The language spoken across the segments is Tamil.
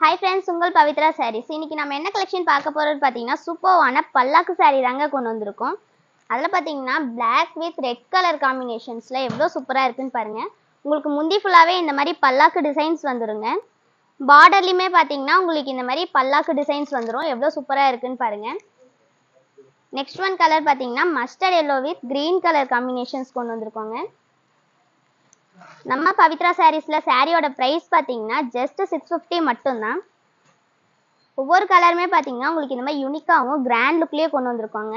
ஹாய் ஃப்ரெண்ட்ஸ், உங்கள் பவித்ரா சாரீஸ். இன்னைக்கு நம்ம என்ன கலெக்ஷன் பார்க்க போறோம்னு பார்த்தீங்கன்னா, சூப்பர்வான பல்லாக்கு சாரீ தாங்க கொண்டு வந்திருக்கோம். அதில் பார்த்தீங்கன்னா பிளாக் வித் ரெட் கலர் காம்பினேஷன்ஸில் எவ்வளோ சூப்பராக இருக்குன்னு பாருங்க. உங்களுக்கு முந்தி ஃபுல்லாகவே இந்த மாதிரி பல்லாக்கு டிசைன்ஸ் வந்துருங்க. பார்டர்லையுமே பார்த்தீங்கன்னா உங்களுக்கு இந்த மாதிரி பல்லாக்கு டிசைன்ஸ் வந்துடும். எவ்வளோ சூப்பராக இருக்குன்னு பாருங்க. நெக்ஸ்ட் ஒன் கலர் பார்த்தீங்கன்னா mustard yellow with green colour combinations கொண்டு வந்திருக்கோங்க. நம்ம பவித்ரா சாரீஸ்ல சாரியோட பிரைஸ் பார்த்தீங்கன்னா ஜஸ்ட் 650 மட்டும்தான். ஒவ்வொரு கலருமே பார்த்தீங்கன்னா உங்களுக்கு இந்த மாதிரி யூனிக்காகவும் கிராண்ட் லுக்லேயே கொண்டு வந்திருக்கோங்க.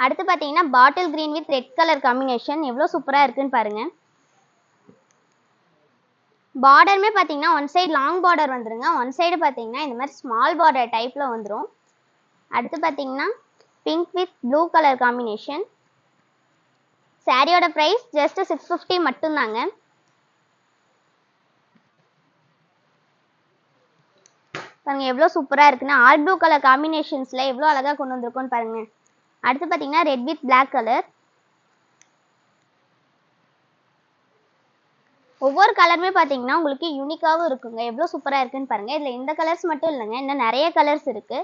அடுத்து பார்த்தீங்கன்னா bottle green with red colour combination எவ்வளோ சூப்பராக இருக்குன்னு பாருங்க. பார்டருமே பார்த்தீங்கன்னா ஒன் சைடு லாங் பார்டர் வந்துருங்க, ஒன் சைடு பார்த்தீங்கன்னா இந்த மாதிரி ஸ்மால் பார்டர் டைப்பில் வந்துடும். அடுத்து பார்த்தீங்கன்னா pink with blue colour combination. சாரியோட பிரைஸ் ஜஸ்ட் 650 மட்டும்தாங்க. பாருங்க எவ்வளோ சூப்பராக இருக்குன்னா ஆல் ப்ளூ கலர் காம்பினேஷன்ஸில் எவ்வளோ அழகாக கொண்டு வந்திருக்கோன்னு பாருங்க. அடுத்து பார்த்தீங்கன்னா ரெட் வித் பிளாக் கலர். ஒவ்வொரு கலருமே பார்த்தீங்கன்னா உங்களுக்கு யூனிக்காகவும் இருக்குங்க. எவ்வளோ சூப்பராக இருக்குன்னு பாருங்க. இதில் இந்த கலர்ஸ் மட்டும் இல்லைங்க, இன்னும் நிறைய கலர்ஸ் இருக்கு.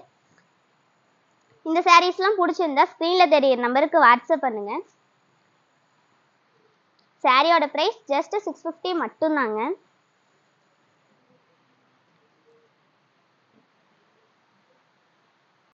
இந்த சாரீஸ்லாம் பிடிச்சிருந்தா ஸ்க்ரீனில் தெரியுற நம்பருக்கு வாட்ஸ்அப் பண்ணுங்க. சாரியோட பிரைஸ் ஜஸ்ட் 650 மட்டும்தாங்க.